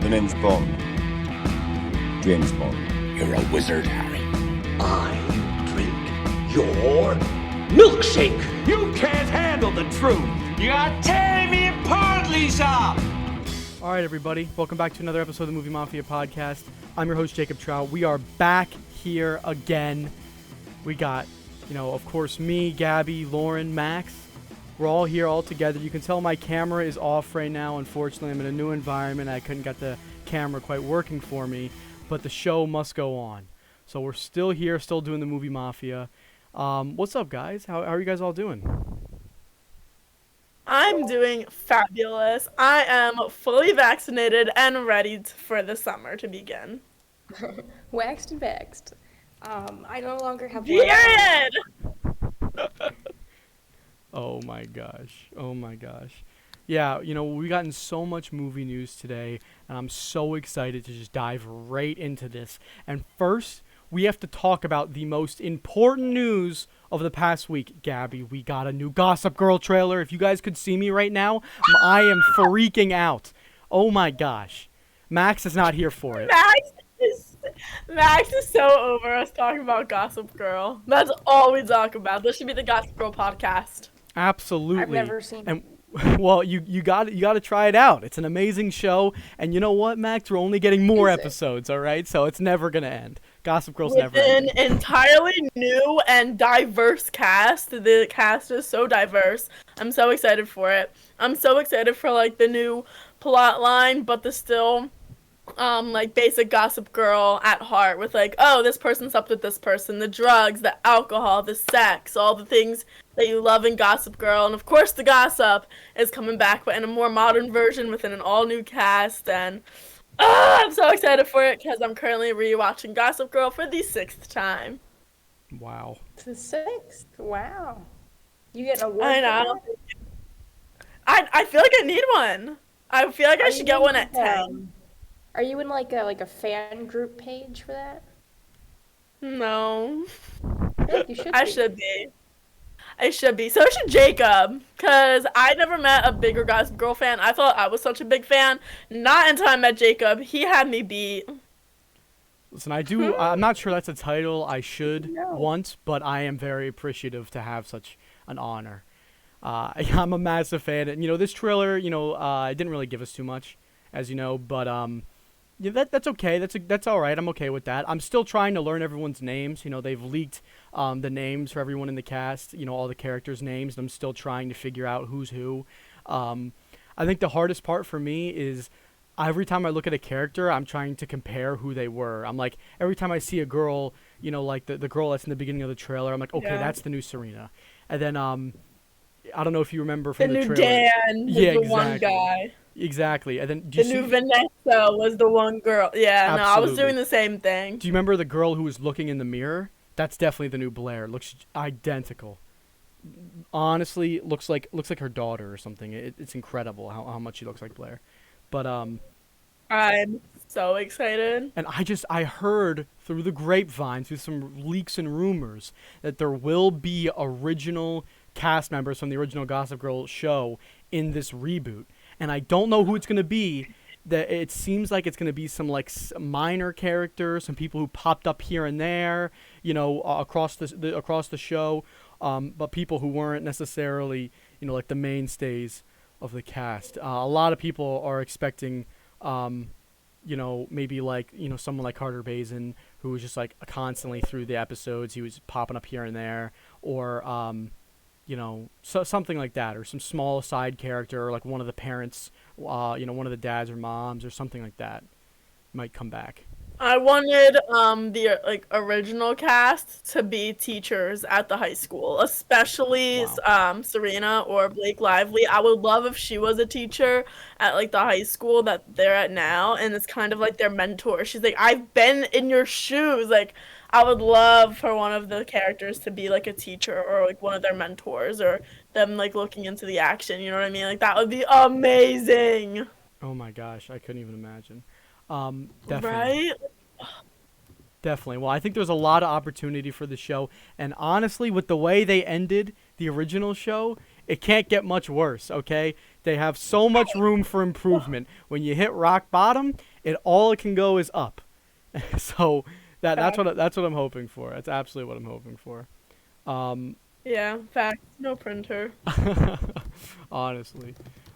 The name's Bond. James Bond. You're a wizard, Harry. I drink your milkshake. You can't handle the truth. You're tearing me apart, Lisa! All right, everybody. Welcome back to another episode of the Movie Mafia podcast. I'm your host, Jacob Trout. We are back here again. We got, of course, me, Gabby, Lauren, Max. We're all here all together. You can tell my camera is off right now. Unfortunately, I'm in a new environment. I couldn't get the camera quite working for me, but the show must go on. So we're still here, still doing the Movie Mafia. What's up, guys? How are you guys all doing? I'm doing fabulous. I am fully vaccinated and ready for the summer to begin. Waxed and vaxxed. I no longer have Period! Oh my gosh. Yeah, we've gotten so much movie news today, and I'm so excited to just dive right into this. And first, we have to talk about the most important news of the past week. Gabby, we got a new Gossip Girl trailer. If you guys could see me right now, I am freaking out. Oh my gosh. Max is not here for it. Max is so over us talking about Gossip Girl. That's all we talk about. This should be the Gossip Girl podcast. Absolutely. I've never seen it. And well, you got to try it out. It's an amazing show, and you know what, Max? We're only getting more episodes, all right? So it's never gonna end. Gossip Girl's never ending. An entirely new and diverse cast. The cast is so diverse. I'm so excited for it. I'm so excited for the new plot line, but the still basic Gossip Girl at heart with this person slept with this person, the drugs, the alcohol, the sex, all the things that you love in Gossip Girl. And of course the gossip is coming back, but in a more modern version within an all new cast. And I'm so excited for it because I'm currently rewatching Gossip Girl for the 6th time. Wow. The 6th? Wow. You get an award? I know. I feel like I need one. I feel like I should get one at 10. Are you in a fan group page for that? No. I feel like you should be. I should be. So should Jacob, because I never met a bigger Gossip Girl fan. I thought I was such a big fan. Not until I met Jacob. He had me beat. Listen, I'm not sure that's a title I should want, but I am very appreciative to have such an honor. I'm a massive fan. And, this trailer, it didn't really give us too much, as you know, but yeah, that's okay. That's all right. I'm okay with that. I'm still trying to learn everyone's names. They've leaked the names for everyone in the cast, all the characters' names, and I'm still trying to figure out who's who. I think the hardest part for me is every time I look at a character, I'm trying to compare who they were. I'm like, every time I see a girl, like the girl that's in the beginning of the trailer, I'm like, okay, that's the new Serena. And then I don't know if you remember from the new trailer. Dan was the one guy. Exactly. And then the new Vanessa was the one girl. Yeah, Absolutely. No, I was doing the same thing. Do you remember the girl who was looking in the mirror? That's definitely the new Blair. Looks identical. Honestly, looks like her daughter or something. It's incredible how much she looks like Blair. But I'm so excited. And I heard through the grapevine, through some leaks and rumors, that there will be original cast members from the original Gossip Girl show in this reboot. And I don't know who it's going to be. It seems like it's going to be some minor characters, some people who popped up here and there, across the show, but people who weren't necessarily, the mainstays of the cast. A lot of people are expecting, maybe someone like Carter Bazin, who was just constantly through the episodes, he was popping up here and there, or something like that, or some small side character, or one of the parents, one of the dads or moms, or something like that, might come back. I wanted the original cast to be teachers at the high school, especially Serena or Blake Lively. I would love if she was a teacher at the high school that they're at now, and it's kind of like their mentor. She's like, I've been in your shoes. I would love for one of the characters to be a teacher or one of their mentors, or them looking into the action. You know what I mean? That would be amazing. Oh my gosh, I couldn't even imagine. Definitely. Right? Definitely. Well, I think there's a lot of opportunity for the show, and honestly, with the way they ended the original show, it can't get much worse, okay? They have so much room for improvement. When you hit rock bottom, all it can go is up. So that's what I'm hoping for. That's absolutely what I'm hoping for. Yeah, fact. No printer. Honestly.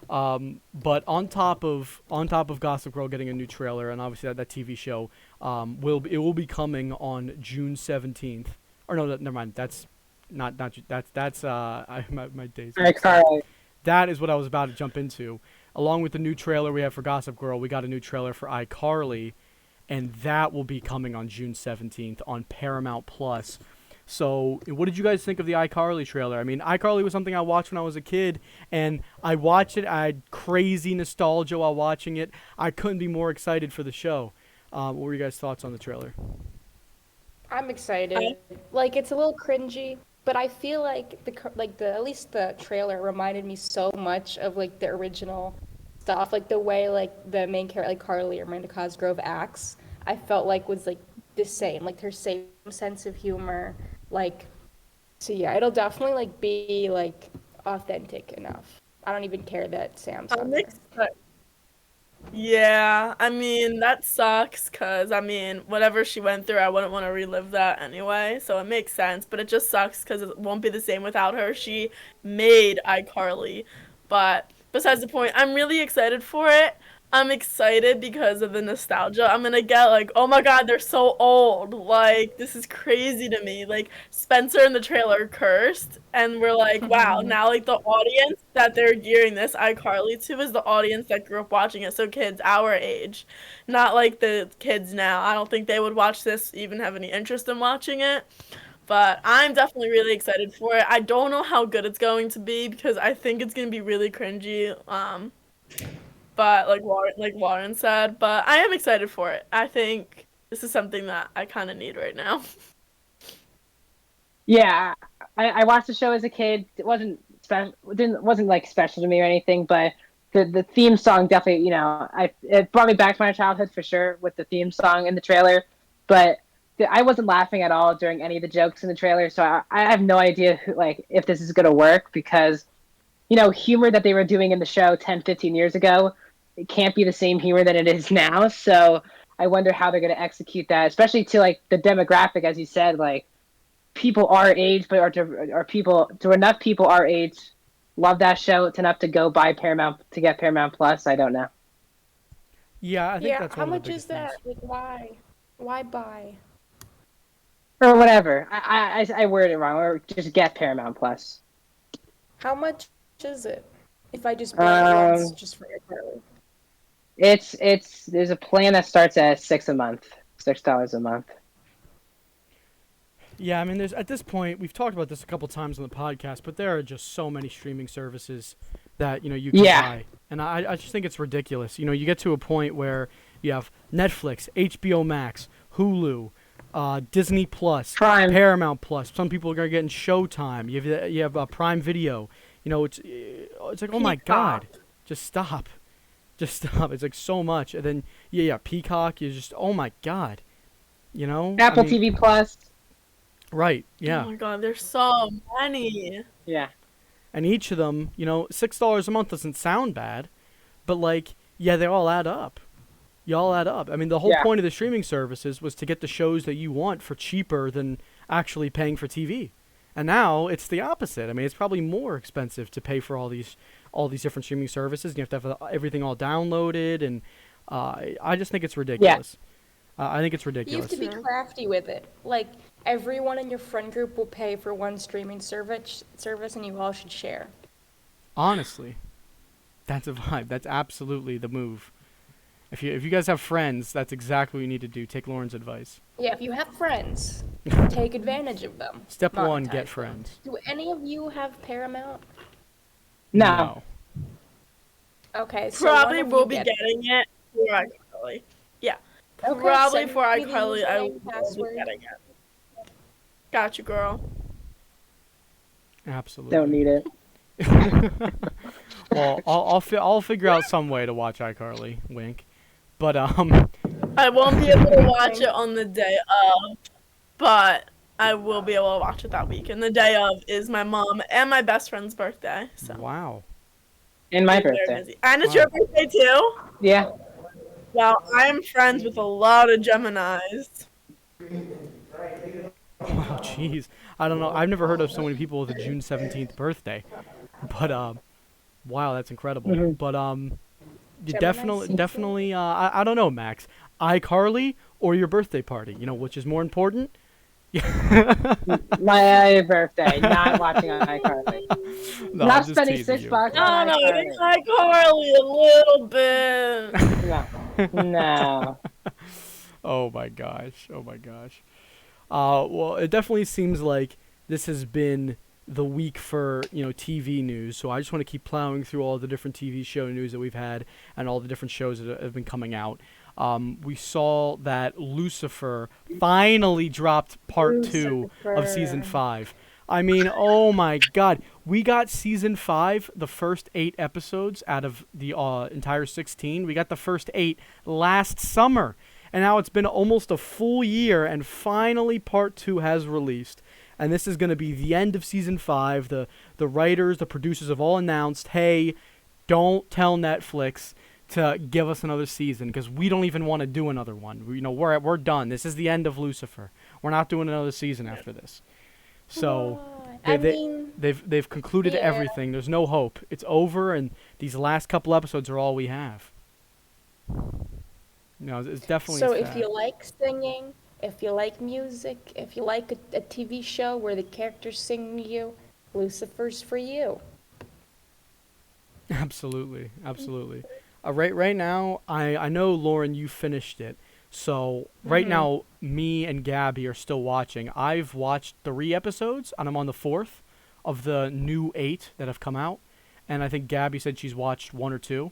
But on top of Gossip Girl getting a new trailer, and obviously that TV show will be coming on June 17th. Or no, never mind. That's not my days. iCarly. That is what I was about to jump into. Along with the new trailer we have for Gossip Girl, we got a new trailer for iCarly, and that will be coming on June 17th on Paramount Plus. So, what did you guys think of the iCarly trailer? I mean, iCarly was something I watched when I was a kid, and I watched it. I had crazy nostalgia while watching it. I couldn't be more excited for the show. What were your guys' thoughts on the trailer? I'm excited. Like, it's a little cringy, but I feel like at least the trailer reminded me so much of like the original stuff, like the way like the main character, like Carly or Miranda Cosgrove acts. I felt like was like the same, like her same sense of humor. Like, so yeah, it'll definitely like be like authentic enough. I don't even care that Sam's on there. Yeah, I mean, that sucks because, I mean, whatever she went through, I wouldn't want to relive that anyway, so it makes sense, but it just sucks because it won't be the same without her. She made iCarly, but besides the point, I'm really excited for it. I'm excited because of the nostalgia. I'm gonna get like, oh my god, they're so old. Like, this is crazy to me. Like, Spencer in the trailer cursed, and we're like, wow, now like the audience that they're gearing this iCarly to is the audience that grew up watching it. So kids our age, not like the kids now. I don't think they would watch this, even have any interest in watching it. But I'm definitely really excited for it. I don't know how good it's going to be because I think it's gonna be really cringy. But like Warren said, but I am excited for it. I think this is something that I kind of need right now. Yeah, I watched the show as a kid. It wasn't special. Wasn't like special to me or anything. But the theme song definitely, it brought me back to my childhood for sure with the theme song in the trailer. But I wasn't laughing at all during any of the jokes in the trailer, so I have no idea if this is gonna work because humor that they were doing in the show 10, 15 years ago, it can't be the same humor that it is now. So I wonder how they're going to execute that, especially to like the demographic, as you said, like people our age, but do enough people our age love that show? It's enough to go buy get Paramount Plus. I don't know. Yeah, I think that's how one of much the is biggest that? Like, why buy? Or whatever. I worded it wrong. Or just get Paramount Plus. How much is it? If I just buy it once, just for iCarly. There's a plan that starts at $6 a month. Yeah, I mean, at this point, we've talked about this a couple times on the podcast, but there are just so many streaming services that you can buy, and I just think it's ridiculous. You get to a point where you have Netflix, HBO Max, Hulu, Disney Plus, Prime. Paramount Plus. Some people are getting Showtime. You have Prime Video. It's like, oh my god, just stop. It's like so much, and then Peacock. You just, oh my god, Apple TV Plus. Right. Yeah. Oh my god, there's so many. Yeah. And each of them, $6 a month doesn't sound bad, but they all add up. You all add up. I mean, the whole point of the streaming services was to get the shows that you want for cheaper than actually paying for TV. And now it's the opposite. I mean, it's probably more expensive to pay for all these different streaming services. And you have to have everything all downloaded, and I just think it's ridiculous. I think it's ridiculous. You have to be crafty with it. Like, everyone in your friend group will pay for one streaming service, and you all should share. Honestly, that's a vibe. That's absolutely the move. If you guys have friends, that's exactly what you need to do. Take Lauren's advice. Yeah, if you have friends, take advantage of them. Step one, get friends. Do any of you have Paramount? No. Okay, so probably will be getting it for iCarly. Yeah. Okay, probably for iCarly, I username, will password. be getting it. Got you, girl. Absolutely. Don't need it. Well, I'll figure out some way to watch iCarly. Wink. But I won't be able to watch it on the day of, but I will be able to watch it that week. And the day of is my mom and my best friend's birthday. So. Wow. And my Very birthday. busy. And it's your birthday too? Yeah. Well, I'm friends with a lot of Geminis. Wow, jeez. I don't know. I've never heard of so many people with a June 17th birthday. But wow, that's incredible. Mhm. But you Geminis. definitely I don't know, Max. iCarly or your birthday party? You know, which is more important? My birthday, not watching on iCarly. No, Not I'm just spending teasing $6 you. on I don't know, iCarly. it's like Carly a little bit. No. No. Oh my gosh. Oh my gosh. Well, it definitely seems like this has been the week for, you know, TV news. So I just want to keep plowing through all the different TV show news that we've had and all the different shows that have been coming out. We saw that Lucifer finally dropped part 2 of season 5. I mean, oh my God. We got season 5, the first 8 episodes out of the entire 16. We got the first 8 last summer. And now it's been almost a full year, and finally part 2 has released. And this is going to be the end of season 5. The writers, the producers have all announced, hey, don't tell Netflix to give us another season, because we don't even want to do another one. We're done. This is the end of Lucifer. We're not doing another season after this. So they've concluded yeah. everything. There's no hope. It's over, and these last couple episodes are all we have. No, it's definitely So sad. if you like singing, if you like music, if you like a TV show where the characters sing to you, Lucifer's for you. Absolutely. Right now, I know, Lauren, you finished it. So right now, me and Gabby are still watching. I've watched 3 episodes, and I'm on the 4th of the new 8 that have come out. And I think Gabby said she's watched 1 or 2.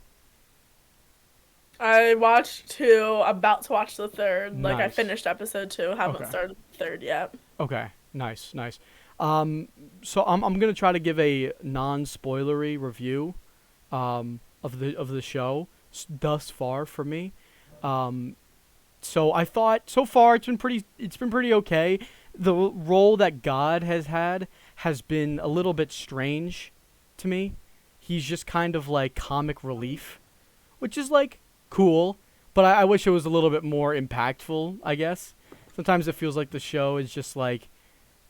I watched 2, about to watch the 3rd. Like, I Nice. finished episode 2, haven't Okay. started the 3rd yet. Okay, nice. So I'm gonna try to give a non-spoilery review, of the show thus far for me. So I thought so far it's been pretty okay. The role that God has had has been a little bit strange to me. He's just kind of like comic relief, which is like cool, but I wish it was a little bit more impactful, I guess. Sometimes it feels like the show is just like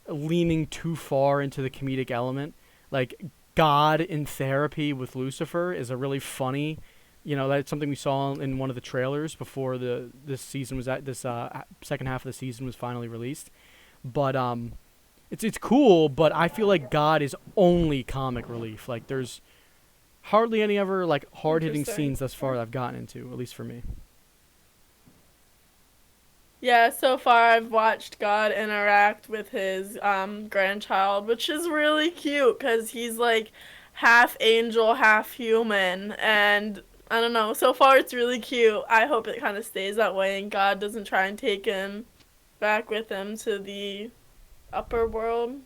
leaning too far into the comedic element. Like God in therapy with Lucifer is a really funny, that's something we saw in one of the trailers before this season was second half of the season was finally released. But it's cool, but I feel like God is only comic relief. Like there's hardly any ever like hard-hitting Interesting. scenes thus far that I've gotten into, at least for me. Yeah, so far I've watched God interact with his grandchild, which is really cute because he's like half angel, half human, and I don't know. So far it's really cute. I hope it kind of stays that way and God doesn't try and take him back with him to the upper world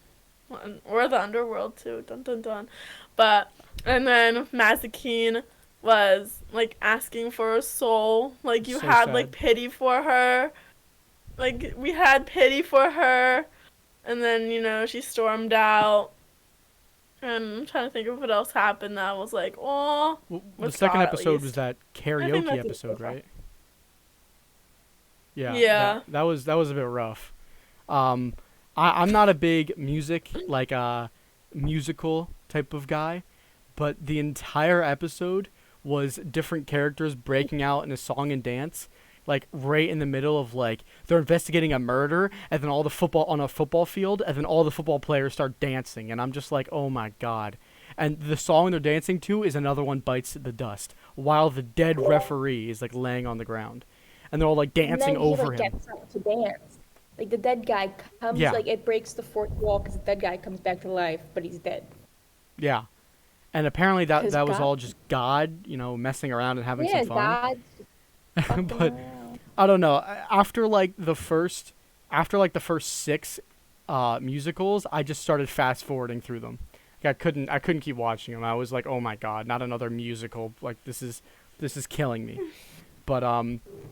or the underworld too. Dun dun dun. But and then Mazikeen was like asking for a soul. Like you So had sad. like pity for her. Like, we had pity for her, and then, she stormed out, and I'm trying to think of what else happened that was like, oh, Well, the with second God, at episode was least. that I karaoke think that's it episode, so far. right? Yeah. Yeah. That was a bit rough. I'm not a big musical type of guy, but the entire episode was different characters breaking out in a song and dance, like right in the middle of like they're investigating a murder, and then all the football on a football field, and then all the football players start dancing, and I'm just like, oh my God. And the song they're dancing to is Another One Bites the Dust, while the dead referee is like laying on the ground, and they're all like dancing and then over he, like, him. gets up to dance. Like the dead guy comes, Yeah. like it breaks the fourth wall because the dead guy comes back to life, but he's dead. Yeah. And apparently that 'Cause was God- all just God, messing around and having Yeah, some fun. God's just fucking But around. I don't know. After the first 6 musicals, I just started fast forwarding through them. Like, I couldn't keep watching them. I was like, oh my God, not another musical. Like this is killing me. But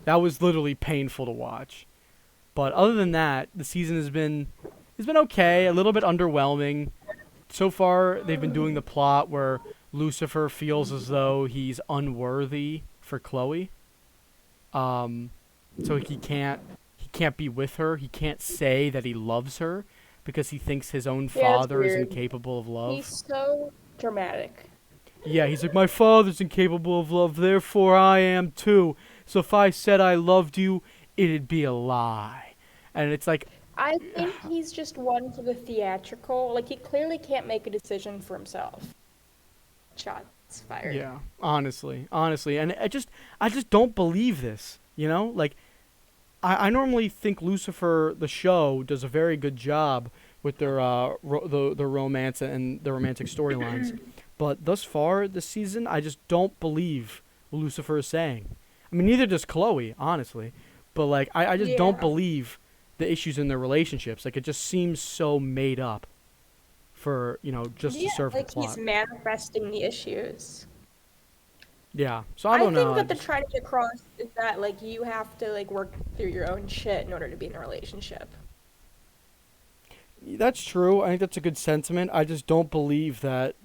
that was literally painful to watch. But other than that, the season has been okay, a little bit underwhelming. So far, they've been doing the plot where Lucifer feels as though he's unworthy for Chloe. So he can't be with her. He can't say that he loves her because he thinks his own father is incapable of love. He's so dramatic. Yeah, he's like, my father's incapable of love, therefore I am too. So if I said I loved you, it'd be a lie. And it's like, I think he's just one for the theatrical. Like, he clearly can't make a decision for himself. Shots fired. yeah, honestly. And I just don't believe this, you know? Like, I normally think Lucifer, the show, does a very good job with their the romance and the romantic storylines. But thus far this season, I just don't believe what Lucifer is saying. I mean, neither does Chloe, honestly. But, like, I just don't believe the issues in their relationships. Like, it just seems so made up for, just to serve the plot. He's manifesting the issues. Yeah, so I don't know. I think what they're trying to get across is that, like, you have to, like, work through your own shit in order to be in a relationship. That's true. I think that's a good sentiment. I just don't believe that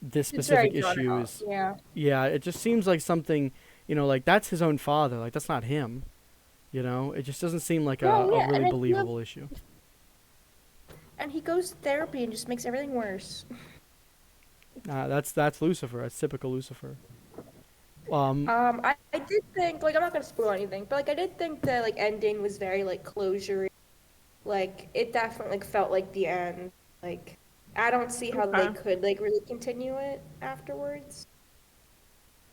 this specific issue is. Yeah. Yeah, it just seems like something, like, that's his own father. Like, that's not him. It just doesn't seem like a really believable issue. And he goes to therapy and just makes everything worse. That's Lucifer. That's typical Lucifer. I did think, like, I'm not gonna spoil anything, but, like, I did think the, like, ending was very, like, closure. Like, it definitely, like, felt like the end. Like, I don't see how they could, like, really continue it afterwards.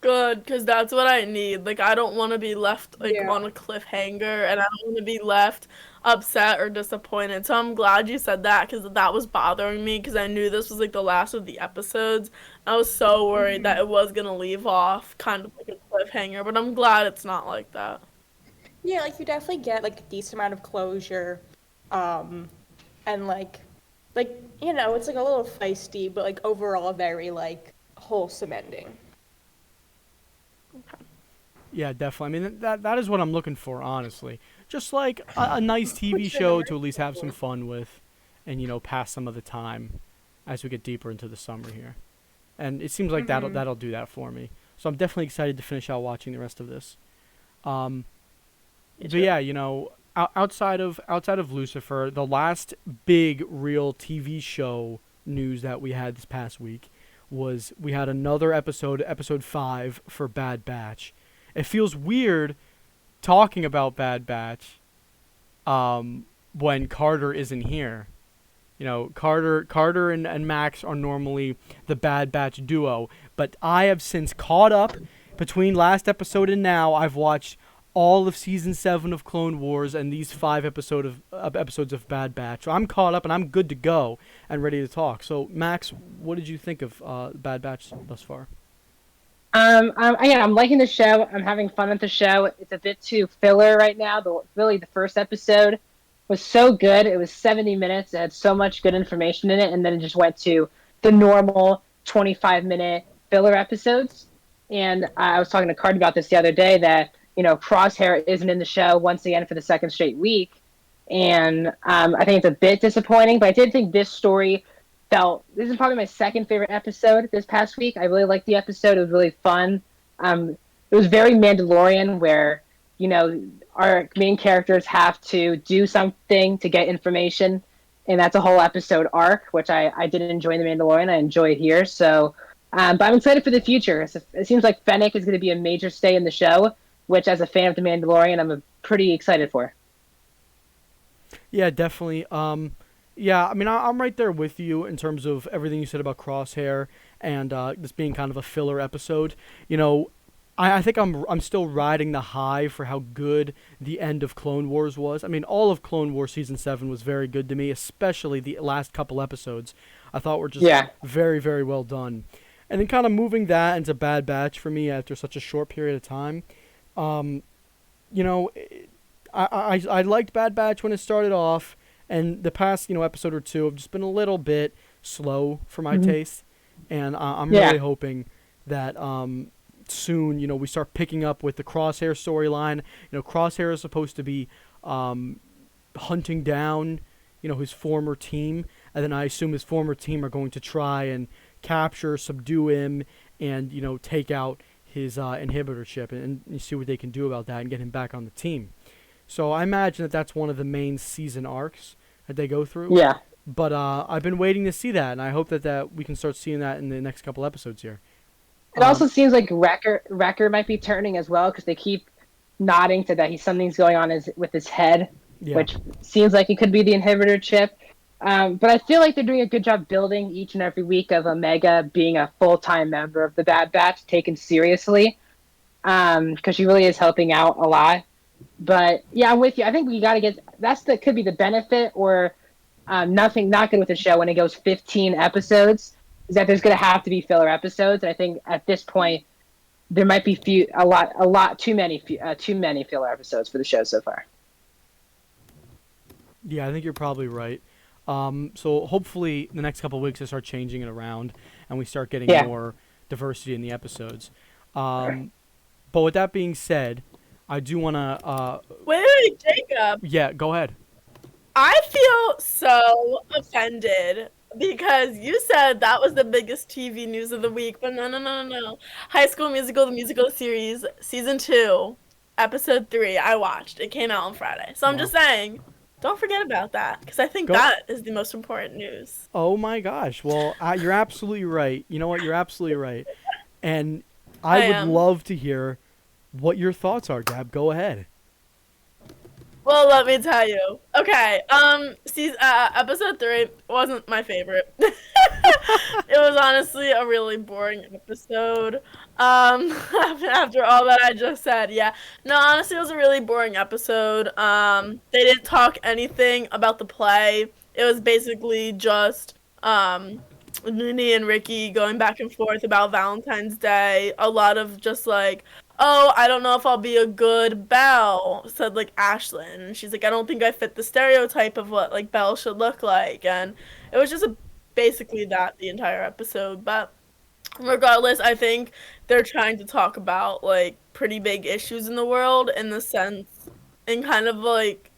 Good, because that's what I need. Like, I don't want to be left, like, on a cliffhanger, and I don't want to be left upset or disappointed. So I'm glad you said that, because that was bothering me, because I knew this was, like, the last of the episodes. I was so worried that it was going to leave off kind of like a cliffhanger, but I'm glad it's not like that. Yeah, like, you definitely get, like, a decent amount of closure, and, like, it's, like, a little feisty, but, like, overall a very, like, wholesome ending. Yeah, definitely. I mean, that is what I'm looking for, honestly. Just like a nice TV show to at least have some fun with and, pass some of the time as we get deeper into the summer here. And it seems like that'll do that for me. So I'm definitely excited to finish out watching the rest of this. But yeah, outside of Lucifer, the last big real TV show news that we had this past week was we had another episode 5 for Bad Batch. It feels weird talking about Bad Batch when Carter isn't here. Carter and Max are normally the Bad Batch duo, but I have since caught up. Between last episode and now, I've watched all of Season 7 of Clone Wars and these 5 episodes of Bad Batch. So I'm caught up and I'm good to go and ready to talk. So, Max, what did you think of Bad Batch thus far? I'm liking the show. I'm having fun with the show. It's a bit too filler right now. The first episode was so good. It was 70 minutes. It had so much good information in it, and then it just went to the normal 25-minute filler episodes. And I was talking to Card about this the other day that, Crosshair isn't in the show once again for the second straight week. And I think it's a bit disappointing, but I did think this story this is probably my second favorite episode this past week. I really liked the episode. It was really fun. It was very Mandalorian where, our main characters have to do something to get information. And that's a whole episode arc, which I did enjoy in The Mandalorian. I enjoy it here. So, but I'm excited for the future. It seems like Fennec is going to be a major stay in the show, which as a fan of The Mandalorian, I'm pretty excited for. Yeah, definitely. Yeah, I mean, I'm right there with you in terms of everything you said about Crosshair and this being kind of a filler episode. I think I'm still riding the high for how good the end of Clone Wars was. I mean, all of Clone Wars Season 7 was very good to me, especially the last couple episodes. I thought were just very, very well done. And then kind of moving that into Bad Batch for me after such a short period of time. I liked Bad Batch when it started off. And the past, episode or two have just been a little bit slow for my taste. And I'm really hoping that soon, we start picking up with the Crosshair storyline. Crosshair is supposed to be hunting down, his former team. And then I assume his former team are going to try and capture, subdue him, and, take out his inhibitor chip, and you see what they can do about that and get him back on the team. So I imagine that that's one of the main season arcs that they go through. Yeah. But I've been waiting to see that, and I hope that we can start seeing that in the next couple episodes here. It also seems like Wrecker might be turning as well, because they keep nodding to that something's going on with his head, which seems like it could be the inhibitor chip. But I feel like they're doing a good job building each and every week of Omega being a full-time member of the Bad Batch, taken seriously, because she really is helping out a lot. But yeah, I'm with you. I think we got to get could be the benefit, or nothing not good with the show when it goes 15 episodes, is that there's going to have to be filler episodes. And I think at this point there might be too many filler episodes for the show so far. Yeah, I think you're probably right. So hopefully the next couple of weeks they start changing it around and we start getting more diversity in the episodes. But with that being said, I do want to... Wait, Jacob. Yeah, go ahead. I feel so offended because you said that was the biggest TV news of the week, but no. High School Musical, the musical series, season 2, episode 3, I watched. It came out on Friday. So I'm just saying, don't forget about that, because I think that is the most important news. Oh my gosh. Well, you're absolutely right. You know what? You're absolutely right. And I would love to hear what your thoughts are, Gab. Go ahead. Well, let me tell you. Okay, episode 3 wasn't my favorite. It was honestly a really boring episode. After all that I just said, yeah. No, honestly, it was a really boring episode. They didn't talk anything about the play. It was basically just Looney and Ricky going back and forth about Valentine's Day. A lot of just like, oh, I don't know if I'll be a good Belle, said, like, Ashlyn. And she's like, I don't think I fit the stereotype of what, like, Belle should look like. And it was just basically that the entire episode. But regardless, I think they're trying to talk about, like, pretty big issues in the world in the sense, in kind of, like,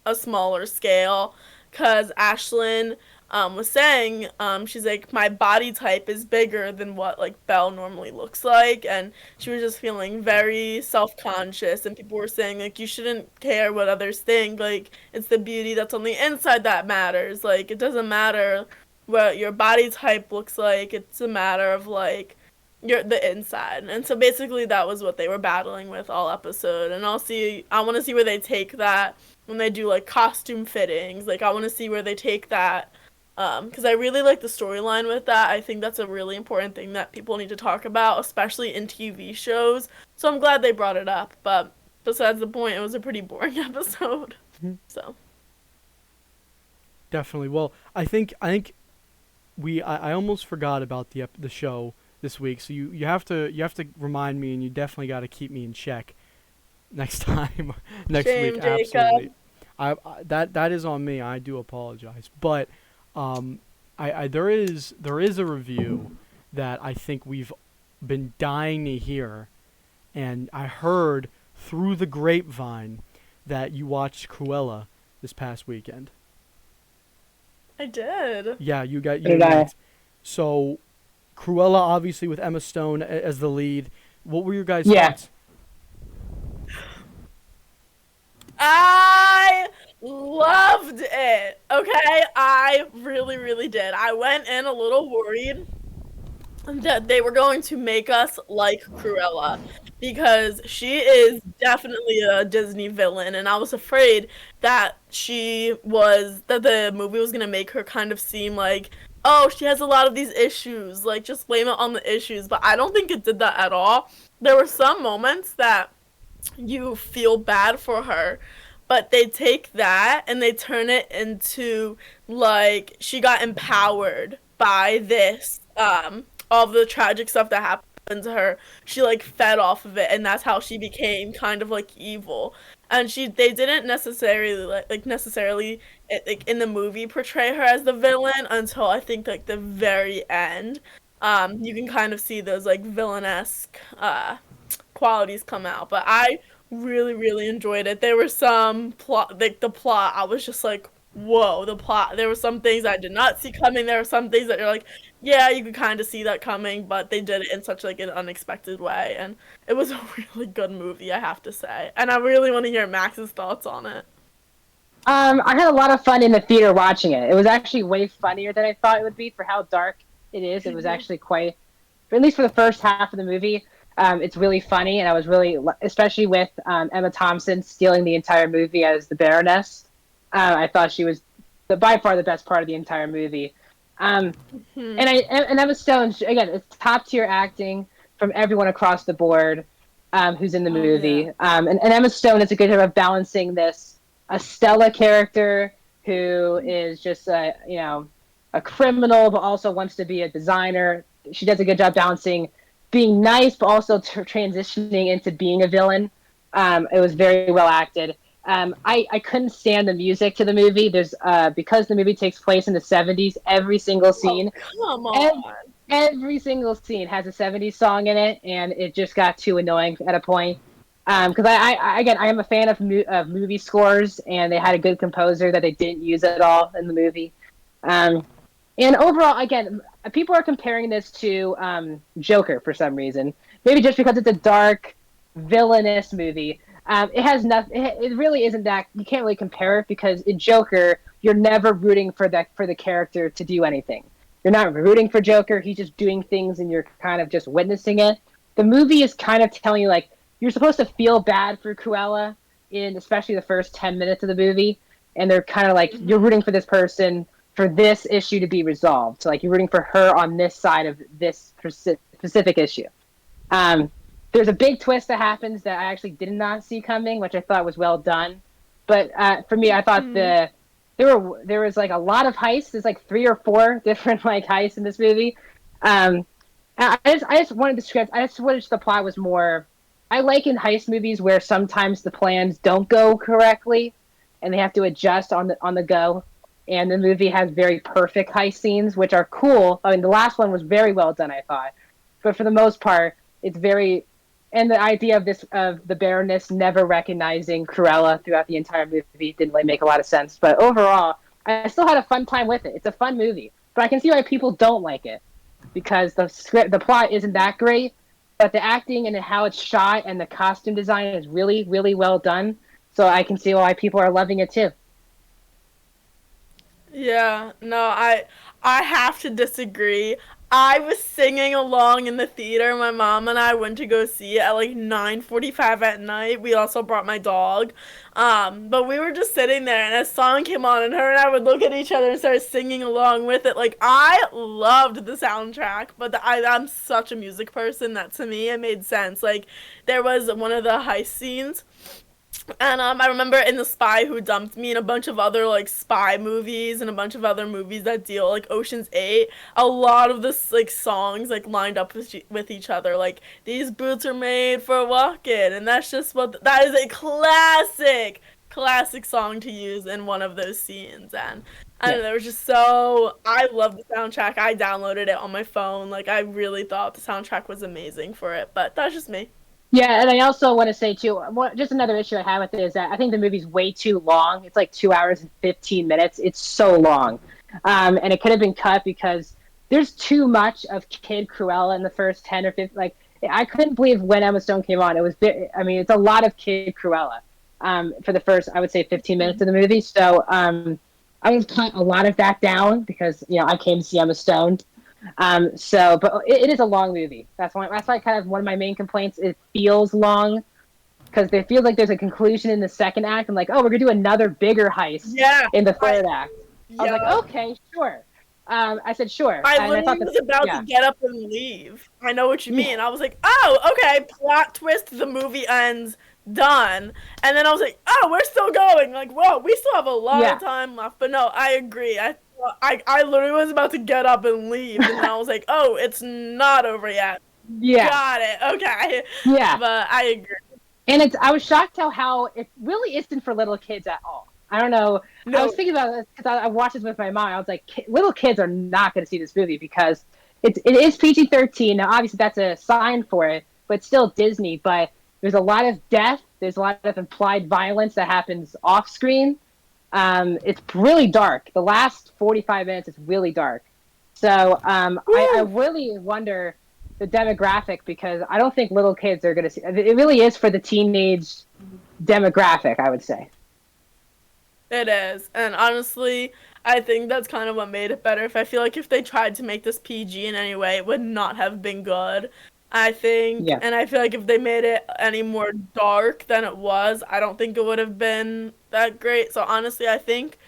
a smaller scale. Because Ashlyn was saying, she's like, my body type is bigger than what, like, Belle normally looks like, and she was just feeling very self-conscious, and people were saying, like, you shouldn't care what others think, like, it's the beauty that's on the inside that matters, like, it doesn't matter what your body type looks like, it's a matter of, like, the inside. And so basically that was what they were battling with all episode, and I want to see where they take that when they do, like, costume fittings, like, I want to see where they take that. Because I really like the storyline with that. I think that's a really important thing that people need to talk about, especially in TV shows. So I'm glad they brought it up. But besides the point, it was a pretty boring episode. So definitely. Well, I think I almost forgot about the show this week. So you have to remind me, and you definitely got to keep me in check next time. Next Shame, week, Jacob. absolutely. That is on me. I do apologize, but. There is a review that I think we've been dying to hear, and I heard through the grapevine that you watched Cruella this past weekend. I did. Yeah, you got Did I? So, Cruella, obviously with Emma Stone as the lead. What were your guys' thoughts? I loved it. Okay, I really, really did. I went in a little worried that they were going to make us like Cruella, because she is definitely a Disney villain, and I was afraid that the movie was gonna make her kind of seem like, oh, she has a lot of these issues, like, just blame it on the issues. But I don't think it did that at all. There were some moments that you feel bad for her, but they take that and they turn it into, like, she got empowered by this, all the tragic stuff that happened to her. She, like, fed off of it, and that's how she became kind of, like, evil. And they didn't necessarily, necessarily, in the movie, portray her as the villain until, I think, like, the very end. You can kind of see those, like, villain-esque, qualities come out. But I really, really enjoyed it. There were some plot, like, the plot, I was just like, whoa, the plot. There were some things I did not see coming. There were some things that you're like, yeah, you could kind of see that coming, but they did it in such like an unexpected way, and it was a really good movie, I have to say. And I really want to hear Max's thoughts on it. I had a lot of fun in the theater watching it. It was actually way funnier than I thought it would be for how dark it is. It was actually quite, at least for the first half of the movie, it's really funny, and I was really, especially with Emma Thompson stealing the entire movie as the Baroness. I thought she was by far the best part of the entire movie. And Emma Stone, again, it's top tier acting from everyone across the board who's in the movie. Yeah. And Emma Stone is a good job of balancing a Stella character who is just a criminal but also wants to be a designer. She does a good job balancing being nice but also transitioning into being a villain. It was very well acted. I couldn't stand the music to the movie. There's because the movie takes place in the 70s, every single scene every single scene has a 70s song in it, and it just got too annoying at a point. Because I am a fan of movie scores, and they had a good composer that they didn't use at all in the movie. And overall, again, people are comparing this to Joker for some reason. Maybe just because it's a dark, villainous movie. It has nothing. It really isn't that. You can't really compare it because in Joker, you're never rooting for the character to do anything. You're not rooting for Joker. He's just doing things, and you're kind of just witnessing it. The movie is kind of telling you like. You're supposed to feel bad for Cruella in especially the first 10 minutes of the movie, and they're kind of like you're rooting for this person for this issue to be resolved. So like you're rooting for her on this side of this specific issue. There's a big twist that happens that I actually did not see coming, which I thought was well done. But for me, I thought there was like a lot of heists. There's like 3 or 4 different like heists in this movie. I just wanted the script. I just wish the plot was more. I like in heist movies where sometimes the plans don't go correctly and they have to adjust on the go. And the movie has very perfect heist scenes, which are cool. I mean, the last one was very well done, I thought. But for the most part, it's very... And the idea of the Baroness never recognizing Cruella throughout the entire movie didn't really make a lot of sense. But overall, I still had a fun time with it. It's a fun movie. But I can see why people don't like it. Because the plot isn't that great. But the acting and how it's shot and the costume design is really, really well done. So I can see why people are loving it too. Yeah, no, I have to disagree. I was singing along in the theater. My mom and I went to go see it at like 9:45 at night. We also brought my dog. But we were just sitting there and a song came on and her and I would look at each other and start singing along with it. Like I loved the soundtrack, but I'm such a music person that to me it made sense. Like there was one of the heist scenes. And I remember in The Spy Who Dumped Me and a bunch of other like spy movies and a bunch of other movies that deal like Ocean's 8, a lot of this like songs like lined up with each other. Like these boots are made for walking, and that's just that is a classic song to use in one of those scenes. And I don't know, it was just so I love the soundtrack. I downloaded it on my phone. Like I really thought the soundtrack was amazing for it, but that's just me. Yeah, and I also want to say, too, just another issue I have with it is that I think the movie's way too long. It's like 2 hours and 15 minutes. It's so long. And it could have been cut because there's too much of Kid Cruella in the first 10 or 15. Like, I couldn't believe when Emma Stone came on. It's a lot of Kid Cruella for the first, I would say, 15 minutes of the movie. So I would cut a lot of that down because, I came to see Emma Stone. But it is a long movie. That's why kind of one of my main complaints. It feels long because it feels like there's a conclusion in the second act. I'm like, oh, we're gonna do another bigger heist in the third act. I was like, okay, sure. I said sure. I literally was about to get up and leave. I know what you mean. I was like, oh, okay, plot twist, the movie ends, done. And then I was like, oh, we're still going. Like, whoa, we still have a lot of time left. But no, I agree. I literally was about to get up and leave, and I was like, oh, it's not over yet. Yeah. Got it. Okay. Yeah. But I agree. And I was shocked how it really isn't for little kids at all. I don't know. No. I was thinking about this because I watched this with my mom. I was like, little kids are not going to see this movie because it is PG-13. Now, obviously, that's a sign for it, but it's still Disney. But there's a lot of death. There's a lot of implied violence that happens off screen. It's really dark. The last 45 minutes is really dark. So I really wonder the demographic, because I don't think little kids are going to see it. It really is for the teenage demographic, I would say. It is. And honestly, I think that's kind of what made it better. I feel like if they tried to make this PG in any way, it would not have been good. I think, Yeah. and I feel like if they made it any more dark than it was, I don't think it would have been that great. So honestly, I think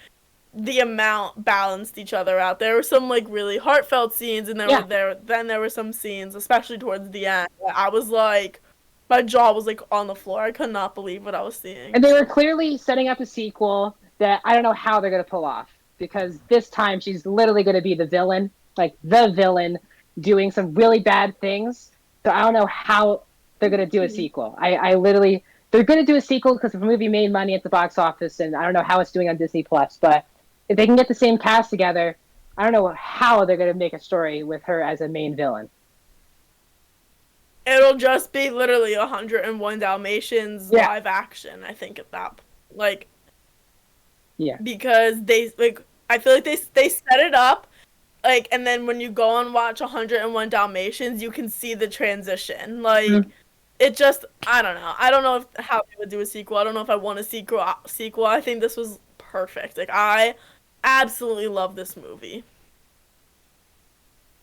the amount balanced each other out. There were some like really heartfelt scenes, and there were some scenes, especially towards the end, where I was like, my jaw was like on the floor. I could not believe what I was seeing. And they were clearly setting up a sequel that I don't know how they're going to pull off, because this time she's literally going to be the villain, like the villain, doing some really bad things. So I don't know how they're going to do a sequel. I literally, they're going to do a sequel because the movie made money at the box office, and I don't know how it's doing on Disney Plus. But if they can get the same cast together, I don't know how they're going to make a story with her as a main villain. It'll just be literally 101 Dalmatians live action, I think, at that. Like, yeah, because they, like, I feel like they set it up, like, and then when you go and watch 101 Dalmatians, you can see the transition. Like, it just, I don't know. I don't know how they would do a sequel. I don't know if I want a sequel. I think this was perfect. Like, I absolutely love this movie.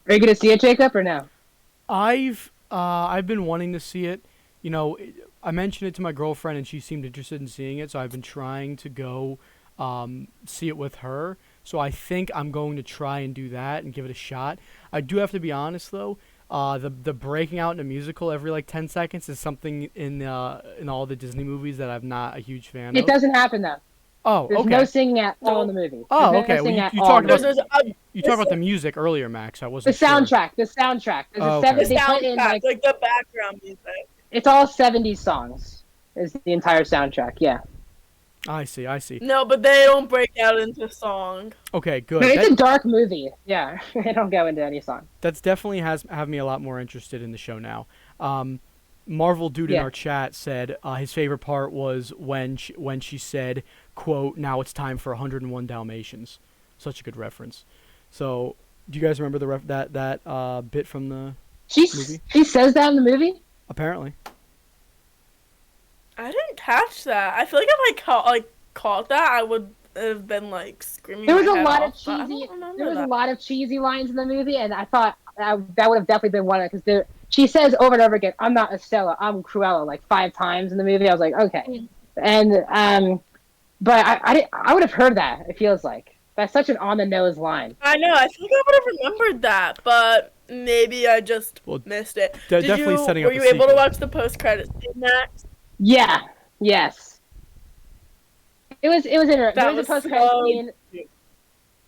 Are you going to see it, Jacob, or no? I've been wanting to see it. You know, I mentioned it to my girlfriend, and she seemed interested in seeing it, so I've been trying to go see it with her. So I think I'm going to try and do that and give it a shot. I do have to be honest, though. The breaking out in a musical every like 10 seconds is something in all the Disney movies that I'm not a huge fan of. It doesn't happen, though. Oh, There's okay. no singing at all in the movie. Oh, okay. Well, you talked about the music earlier, Max. I wasn't the sure. soundtrack. The soundtrack. There's Oh, a okay. The soundtrack, like the background music. It's all 70s songs. Is the entire soundtrack? Yeah. I see. No, but they don't break out into song. Okay, good. But it's a dark movie. Yeah, they don't go into any song. That's definitely have me a lot more interested in the show now. Marvel Dude in our chat said his favorite part was when she said, quote, "Now it's time for 101 Dalmatians." Such a good reference. So, do you guys remember that bit from the movie? She says that in the movie? Apparently. I didn't catch that. I feel like if I caught that, I would have been like screaming. There was my a head lot off, of but I cheesy. don't remember There was that. a lot of cheesy lines in the movie, and I thought that would have definitely been one of it, because she says over and over again, "I'm not Estella, I'm Cruella," like 5 times in the movie. I was like, okay, and but I would have heard that. It feels like that's such an on the nose line. I know. I think I would have remembered that, but maybe I just missed it. Definitely were you able to watch the post credit scene, Max? Yeah. Yes. It was interesting. There was a post credit scene. It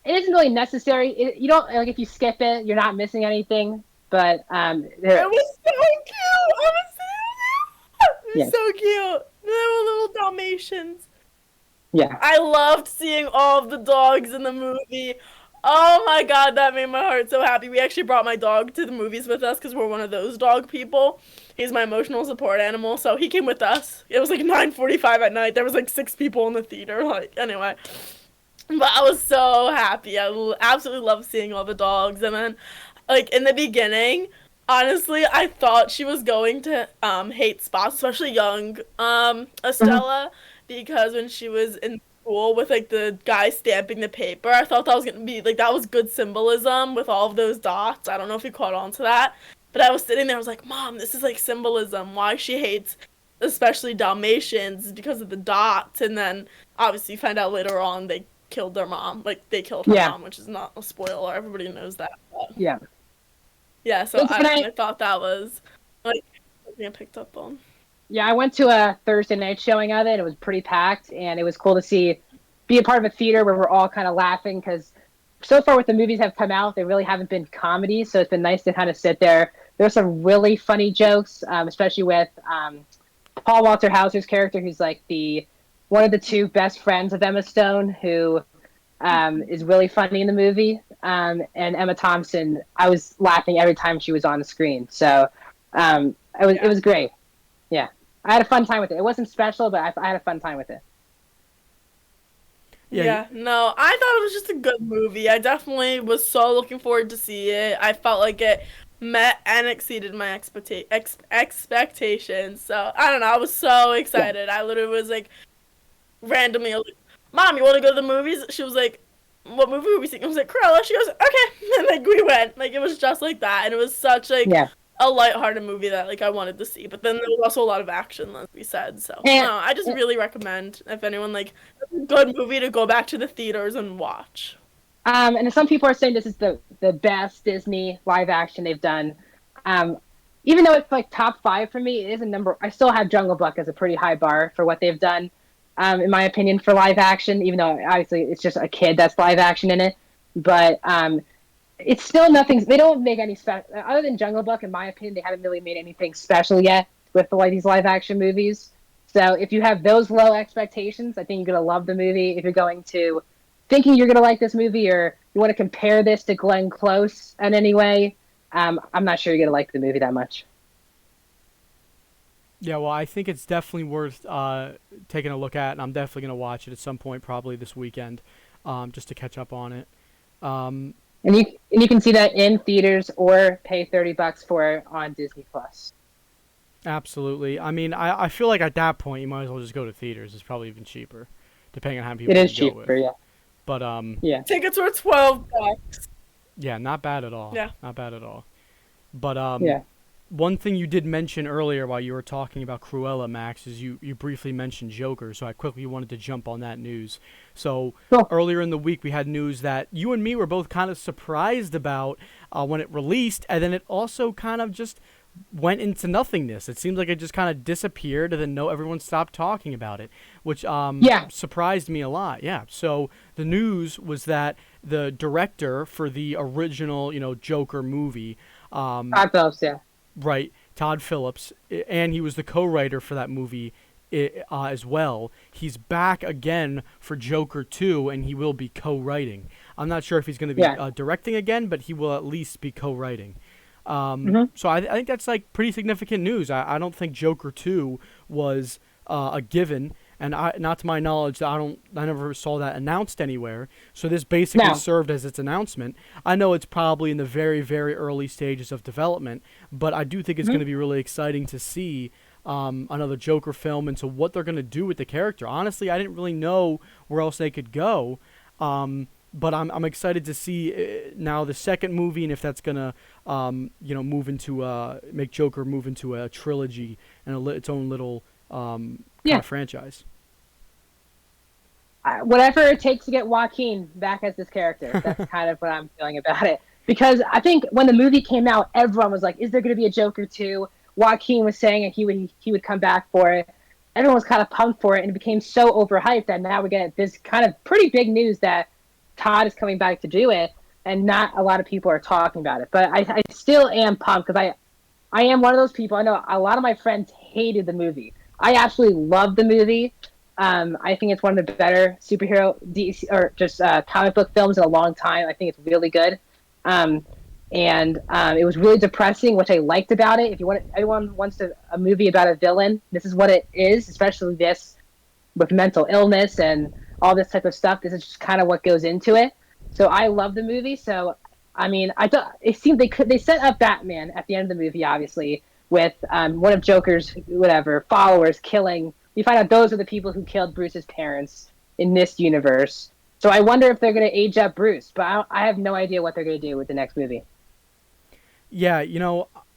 isn't really necessary. You don't like, if you skip it, you're not missing anything. But It was so cute. It was so cute. They were little Dalmatians. Yeah. I loved seeing all of the dogs in the movie. Oh my god, that made my heart so happy. We actually brought my dog to the movies with us because we're one of those dog people. He's my emotional support animal, so he came with us. It was like 9:45 at night. There was like 6 people in the theater. Like, anyway. But I was so happy. I absolutely loved seeing all the dogs. And then, like, in the beginning, honestly, I thought she was going to hate spots, especially young Estella, because when she was in school with, like, the guy stamping the paper, I thought that was going to be, like, that was good symbolism with all of those dots. I don't know if you caught on to that. But I was sitting there, I was like, Mom, this is, like, symbolism. Why she hates especially Dalmatians because of the dots. And then, obviously, you find out later on they killed their mom. Like, they killed her mom, which is not a spoiler. Everybody knows that. But yeah, so I thought that was, like, something I picked up on. Yeah, I went to a Thursday night showing of it. It was pretty packed, and it was cool to be a part of a theater where we're all kind of laughing, because so far with the movies have come out, they really haven't been comedies, so it's been nice to kind of sit there. There's some really funny jokes, especially with Paul Walter Hauser's character, who's like one of the 2 best friends of Emma Stone, who is really funny in the movie. And Emma Thompson, I was laughing every time she was on the screen. So it was great. Yeah. I had a fun time with it. It wasn't special, but I had a fun time with it. Yeah, no, I thought it was just a good movie. I definitely was so looking forward to see it. I felt like it met and exceeded my expectations. So I don't know. I was so excited. I literally was like randomly, like, "Mom, you want to go to the movies?" She was like, "What movie are we seeing?" I was like, "Cruella." She goes, "Okay," and like we went. Like it was just like that, and it was such like Yeah. a lighthearted movie that like I wanted to see. But then there was also a lot of action, like we said. So And- no, I just really recommend if anyone like it's a good movie to go back to the theaters and watch. And some people are saying this is the best Disney live action they've done. Even though it's like top 5 for me, it is a number. I still have Jungle Book as a pretty high bar for what they've done, in my opinion, for live action. Even though obviously it's just a kid that's live action in it, but it's still nothing. They don't make any special other than Jungle Book. In my opinion, they haven't really made anything special yet with like these live action movies. So if you have those low expectations, I think you're gonna love the movie. If you're going to thinking you're gonna like this movie, or you want to compare this to Glenn Close in any way, I'm not sure you're gonna like the movie that much. Yeah, well, I think it's definitely worth taking a look at, and I'm definitely going to watch it at some point, probably this weekend, just to catch up on it. And you can see that in theaters or pay $30 for it on Disney Plus. Absolutely. I mean, I feel like at that point you might as well just go to theaters. It's probably even cheaper, depending on how many people It is you go cheaper, with. yeah. But Yeah. Tickets were $12. yeah, not bad at all. Yeah. Not bad at all. But Yeah. one thing you did mention earlier while you were talking about Cruella, Max, is you briefly mentioned Joker, so I quickly wanted to jump on that news. So Cool. earlier in the week, we had news that you and me were both kind of surprised about when it released, and then it also kind of just went into nothingness. It seemed like it just kind of disappeared, and then everyone stopped talking about it, which surprised me a lot. Yeah. So the news was that the director for the original, Joker movie, Todd Phillips, yeah. right, Todd Phillips, and he was the co-writer for that movie as well. He's back again for Joker 2, and he will be co-writing. I'm not sure if he's going to be directing again, but he will at least be co-writing. So I think that's like pretty significant news. I don't think Joker 2 was a given, and not to my knowledge, I never saw that announced anywhere. So this basically served as its announcement. I know it's probably in the very, very early stages of development, but I do think it's going to be really exciting to see another Joker film and so what they're going to do with the character. Honestly, I didn't really know where else they could go. But I'm excited to see now the second movie, and if that's gonna move into make Joker move into a trilogy and its own little kind of franchise. Whatever it takes to get Joaquin back as this character. That's kind of what I'm feeling about it. Because I think when the movie came out, everyone was like, "Is there going to be a Joker 2?" Joaquin was saying he would come back for it. Everyone was kind of pumped for it, and it became so overhyped that now we get this kind of pretty big news that Todd is coming back to do it, and not a lot of people are talking about it. But I still am pumped because I am one of those people. I know a lot of my friends hated the movie. I absolutely love the movie. I think it's one of the better superhero DC or just comic book films in a long time. I think it's really good. And it was really depressing, which I liked about it. If everyone wants a movie about a villain, this is what it is, especially this with mental illness and all this type of stuff. This is just kind of what goes into it. So I love the movie. So, I mean, I thought it seemed they set up Batman at the end of the movie, obviously, with one of Joker's followers killing. We find out those are the people who killed Bruce's parents in this universe. So I wonder if they're going to age up Bruce, but I have no idea what they're going to do with the next movie. Yeah,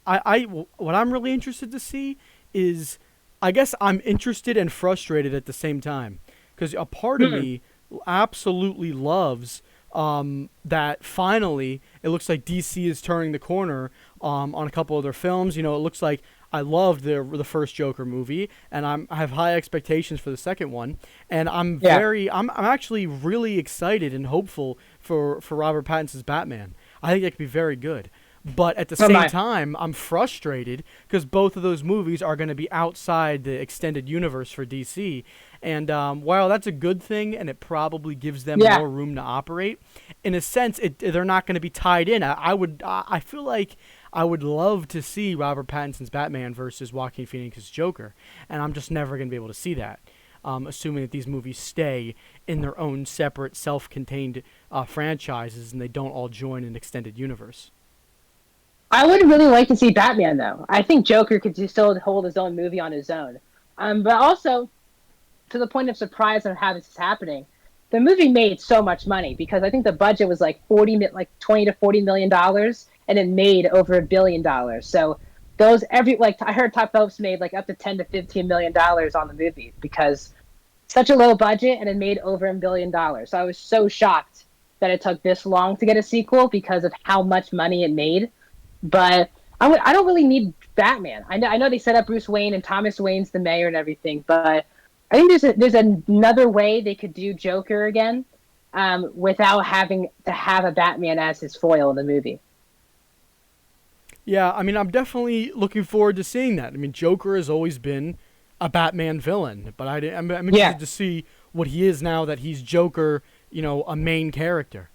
I what I'm really interested to see is, I guess I'm interested and frustrated at the same time. Because a part of me absolutely loves that finally it looks like DC is turning the corner on a couple of their films. It looks like I loved the first Joker movie, and I have high expectations for the second one. And I'm actually really excited and hopeful for Robert Pattinson's Batman. I think that could be very good. But at the same time, I'm frustrated because both of those movies are going to be outside the extended universe for DC. And while that's a good thing, and it probably gives them more room to operate, in a sense, they're not going to be tied in. I feel like I would love to see Robert Pattinson's Batman versus Joaquin Phoenix's Joker, and I'm just never going to be able to see that. assuming that these movies stay in their own separate, self-contained franchises and they don't all join an extended universe. I would really like to see Batman, though. I think Joker could still hold his own movie on his own. But also, to the point of surprise on how this is happening, the movie made so much money because I think the budget was like $20 to $40 million, and it made over $1 billion. So I heard Top Phillips made like up to $10 to $15 million on the movie because such a low budget and it made over $1 billion. So I was so shocked that it took this long to get a sequel because of how much money it made. But I don't really need Batman. I know they set up Bruce Wayne and Thomas Wayne's the mayor and everything, but I think there's another way they could do Joker again without having to have a Batman as his foil in the movie. Yeah, I mean, I'm definitely looking forward to seeing that. I mean, Joker has always been a Batman villain, but I'm interested to see what he is now that he's Joker, a main character.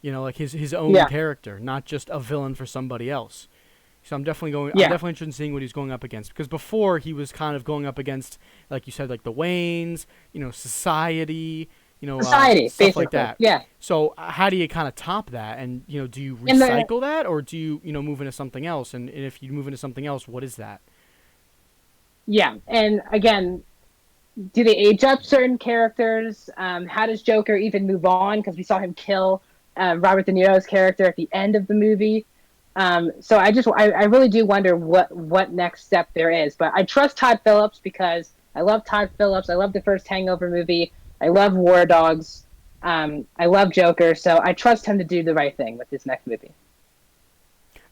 Like his own character, not just a villain for somebody else. So I'm definitely interested in seeing what he's going up against. Because before he was kind of going up against, like you said, like the Waynes, society, stuff like that. Yeah. So how do you kind of top that? And do you recycle that, or do you move into something else? And if you move into something else, what is that? Yeah, and again, do they age up certain characters? How does Joker even move on? Because we saw him kill Robert De Niro's character at the end of the movie. So I really do wonder what next step there is. But I trust Todd Phillips because I love Todd Phillips. I love the first Hangover movie. I love War Dogs. I love Joker. So I trust him to do the right thing with this next movie.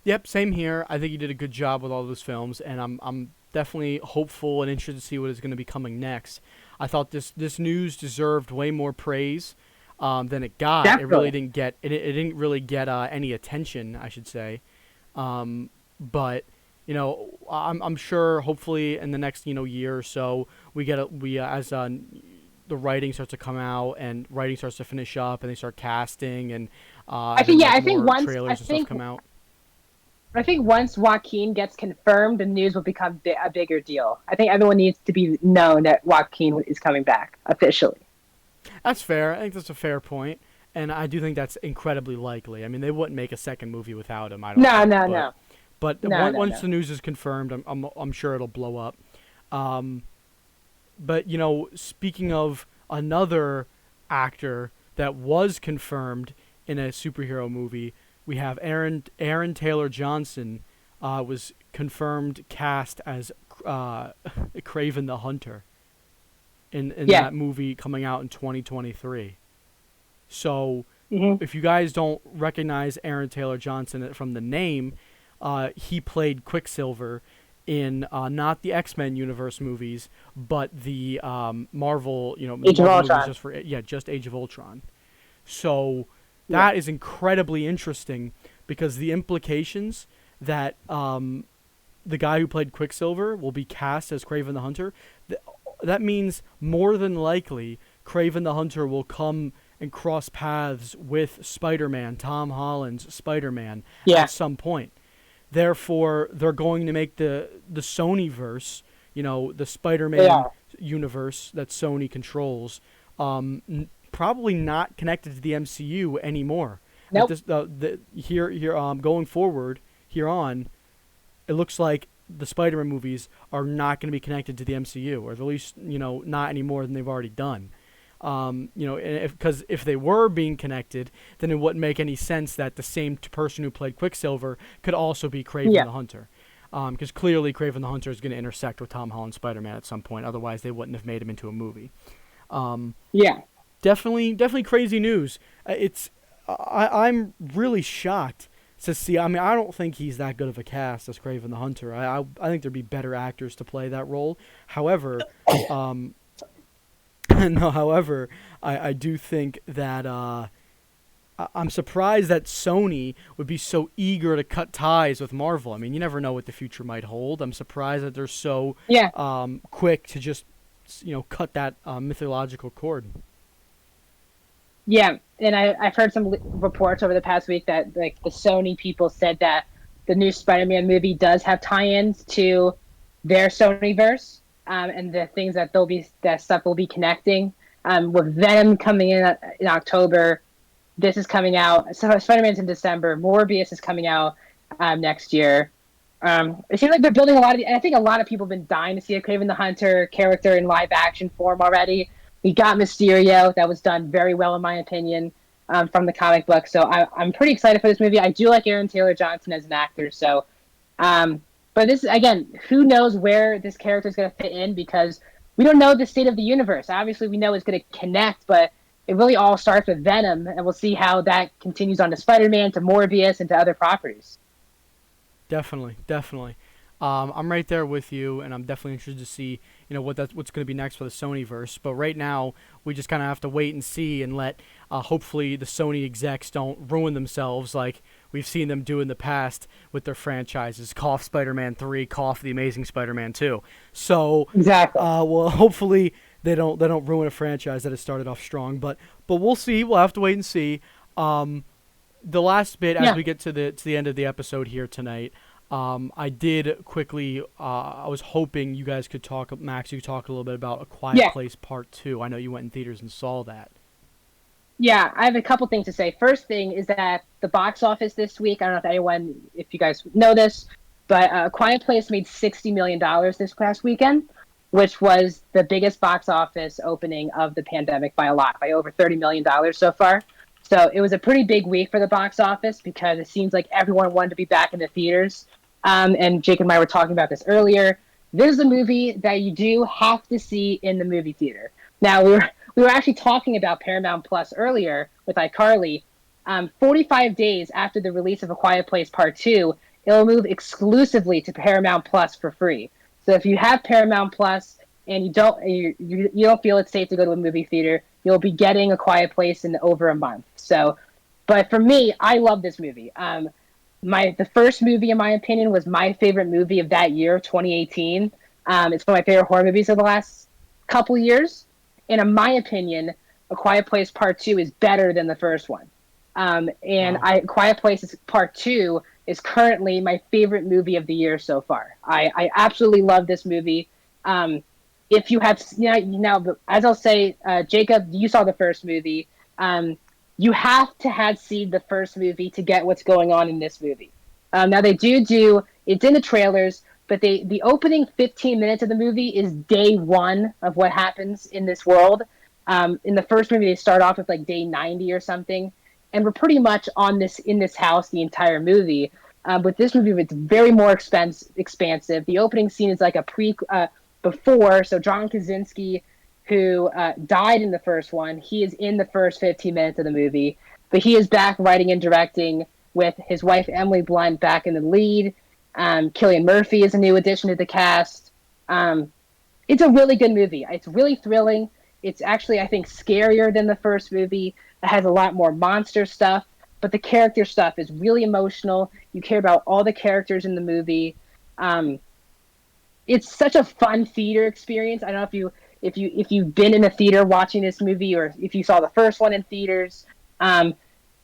Yep, same here. I think he did a good job with all those films, and I'm definitely hopeful and interested to see what is going to be coming next. I thought this news deserved way more praise than it got. Definitely. It really didn't get it didn't really get any attention, I should say. But I'm sure hopefully in the next year or so as the writing starts to come out and writing starts to finish up and they start casting and I think trailers and stuff come out. I think once Joaquin gets confirmed, the news will become a bigger deal. I think everyone needs to be known that Joaquin is coming back officially. That's fair. I think that's a fair point, and I do think that's incredibly likely. I mean, they wouldn't make a second movie without him. I don't. No. But once the news is confirmed, I'm sure it'll blow up. But speaking of another actor that was confirmed in a superhero movie, we have Aaron Taylor Johnson was confirmed cast as Kraven the Hunter in that movie coming out in 2023. So if you guys don't recognize Aaron Taylor Johnson from the name, he played Quicksilver in not the X-Men universe movies, but the Marvel, Age of Ultron. Just Age of Ultron. So that is incredibly interesting because the implications that the guy who played Quicksilver will be cast as Kraven the Hunter, that means more than likely Kraven the Hunter will come and cross paths with Spider-Man, Tom Holland's Spider-Man, at some point. Therefore, they're going to make the Sony-verse, the Spider-Man universe that Sony controls, probably not connected to the MCU anymore. Nope. Going forward, here on, it looks like the Spider-Man movies are not going to be connected to the MCU, or at least, not any more than they've already done. Because if they were being connected, then it wouldn't make any sense that the same person who played Quicksilver could also be Kraven the Hunter. Because clearly Kraven the Hunter is going to intersect with Tom Holland's Spider-Man at some point. Otherwise, they wouldn't have made him into a movie. Definitely crazy news. I'm really shocked to see. I mean, I don't think he's that good of a cast as Kraven the Hunter. I think there'd be better actors to play that role. However, I do think that I'm surprised that Sony would be so eager to cut ties with Marvel. I mean, you never know what the future might hold. I'm surprised that they're so quick to just cut that mythological cord. Yeah, and I've heard some reports over the past week that the Sony people said that the new Spider-Man movie does have tie-ins to their Sonyverse. and the things that that stuff will be connecting. With Venom coming in October, this is coming out. So Spider-Man's in December. Morbius is coming out next year. It seems like they're building a lot of. I think a lot of people have been dying to see a Kraven the Hunter character in live action form already. We got Mysterio, that was done very well in my opinion, from the comic book. So I'm pretty excited for this movie. I do like Aaron Taylor Johnson as an actor. So, but this again, who knows where this character is going to fit in, because we don't know the state of the universe. Obviously, we know it's going to connect, but it really all starts with Venom, and we'll see how that continues on to Spider-Man, to Morbius, and to other properties. Definitely. I'm right there with you, and I'm definitely interested to see, what's going to be next for the Sonyverse. But right now, we just kind of have to wait and see, and let hopefully the Sony execs don't ruin themselves like we've seen them do in the past with their franchises. Cough Spider-Man 3, cough The Amazing Spider-Man 2. So exactly. Well, hopefully they don't ruin a franchise that has started off strong. But we'll see. We'll have to wait and see. The last bit, as we get to the end of the episode here tonight, I did quickly. I was hoping you guys could talk, Max. You could talk a little bit about A Quiet Place Part 2. I know you went in theaters and saw that. Yeah, I have a couple things to say. First thing is that the box office this week. I don't know if you guys know this, but A Quiet Place made $60 million this past weekend, which was the biggest box office opening of the pandemic by a lot, by over $30 million so far. So it was a pretty big week for the box office, because it seems like everyone wanted to be back in the theaters. And Jake and I were talking about this earlier. This is a movie that you do have to see in the movie theater. Now, we were actually talking about Paramount Plus earlier with iCarly. 45 days after the release of A Quiet Place Part 2, it'll move exclusively to Paramount Plus for free. So if you have Paramount Plus and you don't feel it's safe to go to a movie theater, you'll be getting A Quiet Place in over a month. So, but for me, I love this movie. The first movie, in my opinion, was my favorite movie of that year, 2018. It's one of my favorite horror movies of the last couple years. And in my opinion, A Quiet Place Part 2 is better than the first one. Quiet Place Part 2 is currently my favorite movie of the year so far. I absolutely love this movie. If you have, as I'll say, Jacob, you saw the first movie. You have to have seen the first movie to get what's going on in this movie. Now they do it's in the trailers, but the opening 15 minutes of the movie is day one of what happens in this world. In the first movie, they start off with like day 90 or something, and we're pretty much in this house the entire movie. With this movie, it's very more expansive. The opening scene is like before, so John Krasinski, who died in the first one, he is in the first 15 minutes of the movie, but he is back writing and directing with his wife Emily Blunt back in the lead. Cillian Murphy is a new addition to the cast. It's a really good movie. It's really thrilling. It's actually, I think, scarier than the first movie. It has a lot more monster stuff, but the character stuff is really emotional. You care about all the characters in the movie. It's such a fun theater experience. I don't know if you've been in a theater watching this movie, or if you saw the first one in theaters.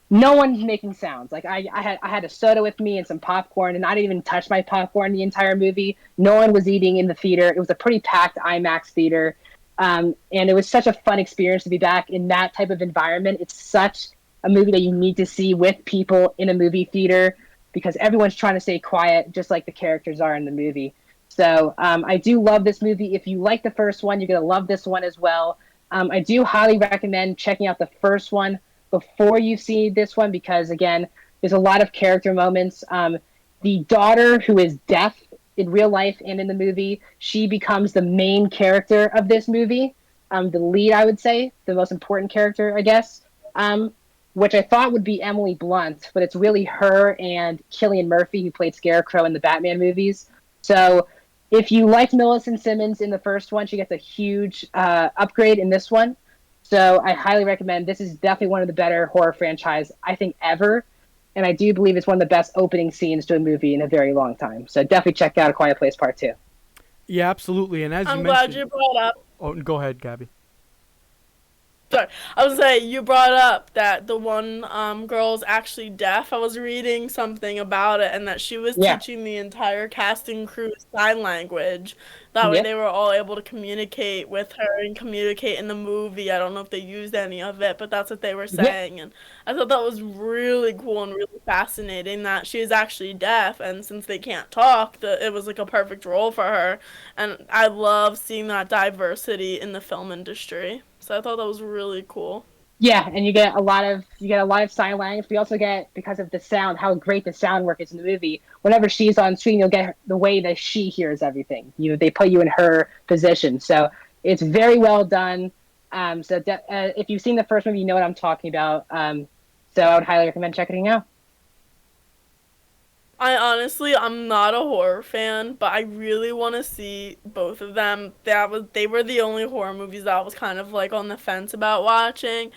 No one's making sounds. Like I had a soda with me and some popcorn, and I didn't even touch my popcorn the entire movie. No one was eating in the theater. It was a pretty packed IMAX theater, and it was such a fun experience to be back in that type of environment. It's such a movie that you need to see with people in a movie theater, because everyone's trying to stay quiet, just like the characters are in the movie. So I do love this movie. If you like the first one, you're going to love this one as well. I do highly recommend checking out the first one before you see this one, because again, there's a lot of character moments. The daughter, who is deaf in real life and in the movie, she becomes the main character of this movie. The lead, I would say, the most important character, I guess, which I thought would be Emily Blunt, but it's really her and Cillian Murphy, who played Scarecrow in the Batman movies. So if you liked Millicent Simmons in the first one, she gets a huge upgrade in this one. So I highly recommend. This is definitely one of the better horror franchise, I think, ever. And I do believe it's one of the best opening scenes to a movie in a very long time. So definitely check out A Quiet Place Part 2. Yeah, absolutely. And as I'm you glad mentioned, you brought up. Oh, go ahead, Gabby. Sorry, I was gonna say you brought up that the one girl's actually deaf. I was reading something about it, and that she was Yeah. teaching the entire cast and crew sign language. That way, Yep. they were all able to communicate with her and communicate in the movie. I don't know if they used any of it, but that's what they were Yep. saying, and I thought that was really cool and really fascinating that she is actually deaf, and since they can't talk, it was like a perfect role for her. And I love seeing that diversity in the film industry. So I thought that was really cool. Yeah, and you get a lot of sign language. We also get, because of the sound, how great the sound work is in the movie. Whenever she's on screen, you'll get the way that she hears everything. They put you in her position, so it's very well done. If you've seen the first movie, you know what I'm talking about. So I would highly recommend checking it out. I'm not a horror fan, but I really want to see both of them. They were the only horror movies that I was kind of like on the fence about watching.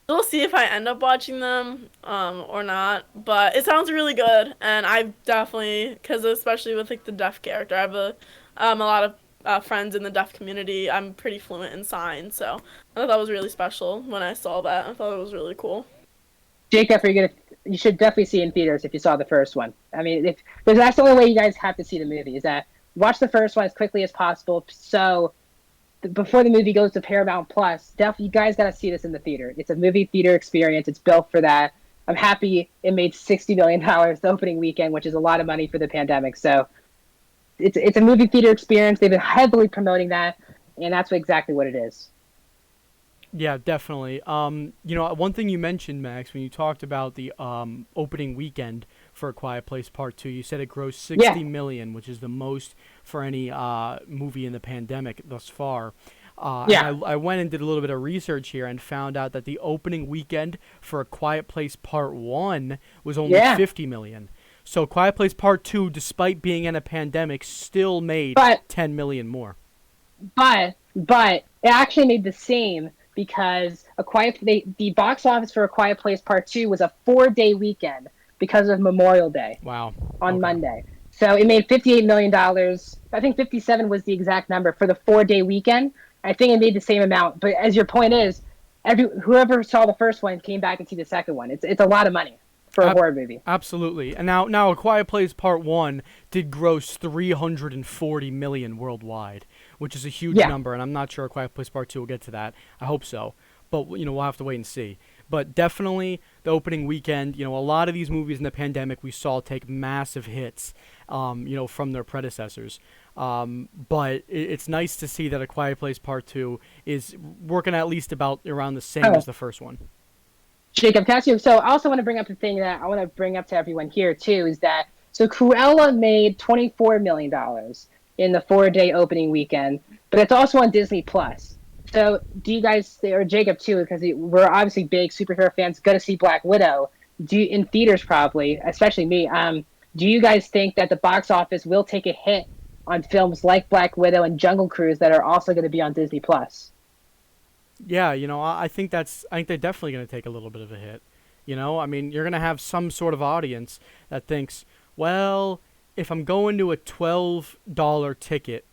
We'll see if I end up watching them or not, but it sounds really good, and I definitely, because especially with like the deaf character, I have a lot of friends in the deaf community. I'm pretty fluent in signs, so I thought that was really special when I saw that. I thought it was really cool. Jake, you should definitely see it in theaters if you saw the first one. I mean, that's the only way you guys have to see the movie, is that watch the first one as quickly as possible. So before the movie goes to Paramount Plus, definitely you guys got to see this in the theater. It's a movie theater experience. It's built for that. I'm happy it made $60 million the opening weekend, which is a lot of money for the pandemic. So it's a movie theater experience. They've been heavily promoting that, and that's exactly what it is. Yeah, definitely. One thing you mentioned, Max, when you talked about the opening weekend for A Quiet Place Part 2, you said it grossed $60 million, which is the most for any movie in the pandemic thus far. And I went and did a little bit of research here and found out that the opening weekend for A Quiet Place Part 1 was only $50 million. So Quiet Place Part 2, despite being in a pandemic, still made $10 million more. But it actually made the same, because the box office for A Quiet Place Part 2 was a 4-day weekend because of Memorial Day. Wow. On Monday. So it made $58 million. I think 57 was the exact number for the 4-day weekend. I think it made the same amount. But as your point is, whoever saw the first one came back and see the second one. It's a lot of money for a horror movie. Absolutely. And now A Quiet Place Part 1 did gross $340 million worldwide, which is a huge number, and I'm not sure A Quiet Place Part 2 will get to that. I hope so. But, we'll have to wait and see. But definitely the opening weekend, a lot of these movies in the pandemic we saw take massive hits, from their predecessors. But it's nice to see that A Quiet Place Part 2 is working at least about around the same as the first one. Jacob, so I also want to bring up the thing that I want to bring up to everyone here, too, is that, so Cruella made $24 million in the 4-day opening weekend, but it's also on Disney Plus. So do you guys, or Jacob too, because we're obviously big superhero fans, go to see Black Widow, in theaters probably, especially me. Do you guys think that the box office will take a hit on films like Black Widow and Jungle Cruise that are also going to be on Disney Plus? Yeah, I think they're definitely going to take a little bit of a hit. I mean, you're going to have some sort of audience that thinks, well, if I'm going to a $12 ticket,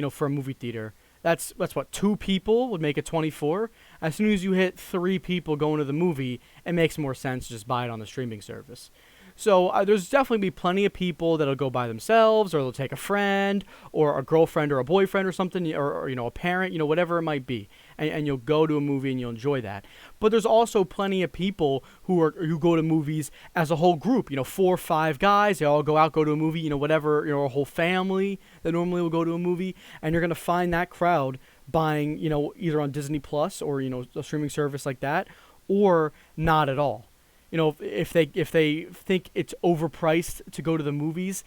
for a movie theater, that's what, 2 people would make it 24. As soon as you hit 3 people going to the movie, it makes more sense to just buy it on the streaming service. So there's definitely be plenty of people that'll go by themselves, or they'll take a friend, or a girlfriend, or a boyfriend, or something, or a parent, whatever it might be, and you'll go to a movie and you'll enjoy that. But there's also plenty of people who go to movies as a whole group, 4 or 5 guys, they all go to a movie, whatever, a whole family that normally will go to a movie, and you're gonna find that crowd buying, either on Disney Plus or a streaming service like that, or not at all. If they think it's overpriced to go to the movies,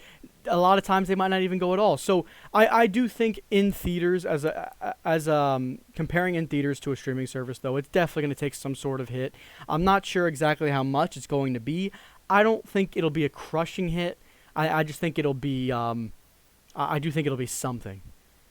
a lot of times they might not even go at all. So I do think in theaters, as comparing in theaters to a streaming service, though, it's definitely going to take some sort of hit. I'm not sure exactly how much it's going to be. I don't think it'll be a crushing hit. I just think it'll be I do think it'll be something,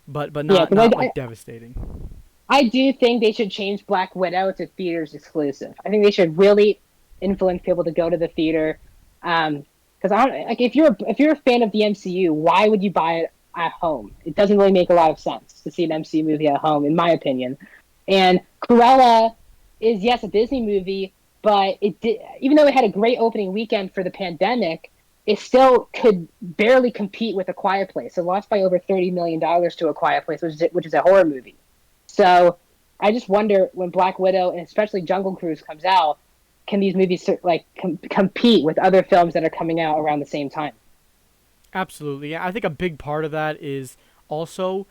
but not devastating. I do think they should change Black Widow to theaters exclusive. I think they should really influence people to go to the theater, because if you're a fan of the MCU, why would you buy it at home? It doesn't really make a lot of sense to see an MCU movie at home, in my opinion. And Cruella is, yes, a Disney movie, but it did, even though it had a great opening weekend for the pandemic, it still could barely compete with A Quiet Place. It lost by over $30 million to A Quiet Place, which is a horror movie. So I just wonder when Black Widow and especially Jungle Cruise comes out, can these movies compete with other films that are coming out around the same time? Absolutely. Yeah, I think a big part of that is also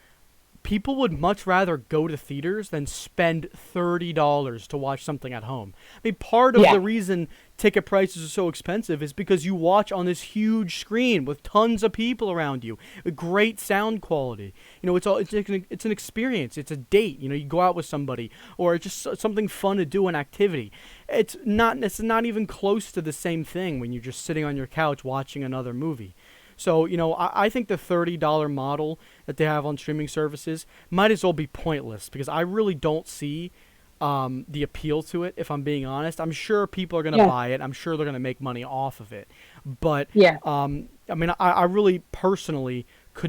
people would much rather go to theaters than spend $30 to watch something at home. I mean, part of the reason ticket prices are so expensive is because you watch on this huge screen with tons of people around you, with great sound quality. You know, it's an experience. It's a date. You know, you go out with somebody, or it's just something fun to do, an activity. It's not even close to the same thing when you're just sitting on your couch watching another movie. So, you know, I think the $30 model that they have on streaming services might as well be pointless, because I really don't see the appeal to it, if I'm being honest. I'm sure people are going to buy it. I'm sure they're going to make money off of it. But, I mean, I really personally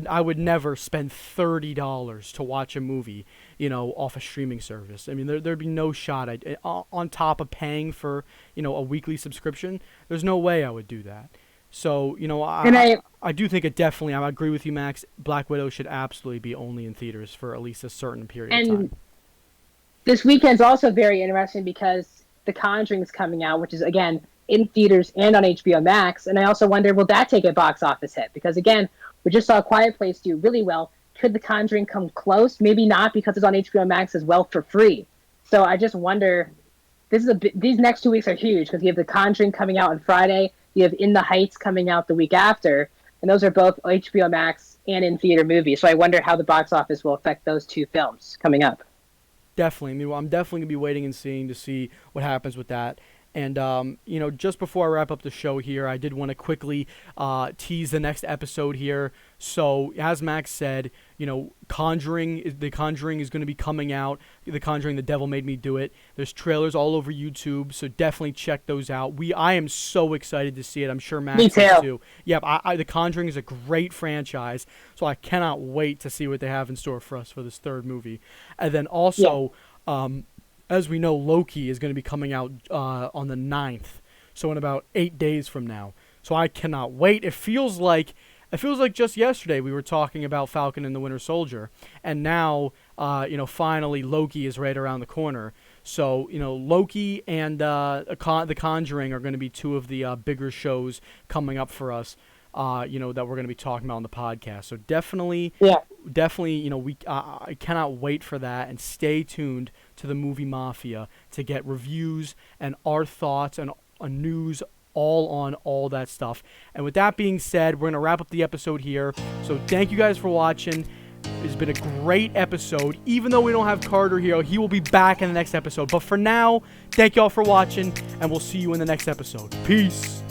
I would never spend $30 to watch a movie, you know, off a streaming service. I mean, there'd be no shot. On top of paying for, you know, a weekly subscription, there's no way I would do that. So, you know, I do think it definitely, I agree with you, Max, Black Widow should absolutely be only in theaters for at least a certain period of time. This weekend's also very interesting because The Conjuring's coming out, which is, again, in theaters and on HBO Max. And I also wonder, will that take a box office hit? Because, again, we just saw A Quiet Place do really well. Could The Conjuring come close? Maybe not, because it's on HBO Max as well for free. So I just wonder, these next 2 weeks are huge, because you have The Conjuring coming out on Friday. You have In the Heights coming out the week after, and those are both HBO Max and in-theater movies. So I wonder how the box office will affect those two films coming up. Definitely. I mean, I'm definitely going to be waiting and seeing to see what happens with that. And, you know, just before I wrap up the show here, I did want to quickly tease the next episode here. So, as Max said, you know, The Conjuring is going to be coming out. The Conjuring, The Devil Made Me Do It. There's trailers all over YouTube, so definitely check those out. I am so excited to see it. I'm sure Max is too. Yep, The Conjuring is a great franchise, so I cannot wait to see what they have in store for us for this third movie. And then also, as we know, Loki is going to be coming out on the 9th, so in about 8 days from now. So I cannot wait. It feels like just yesterday we were talking about Falcon and the Winter Soldier, and now, you know, finally Loki is right around the corner. So, you know, Loki and The Conjuring are going to be two of the bigger shows coming up for us, you know, that we're going to be talking about on the podcast. So definitely, you know, I cannot wait for that, and stay tuned to the Movie Mafia to get reviews and our thoughts and news all on all that stuff. And with that being said, we're going to wrap up the episode here. So thank you guys for watching. It's been a great episode. Even though we don't have Carter here, he will be back in the next episode. But for now, thank you all for watching, and we'll see you in the next episode. Peace.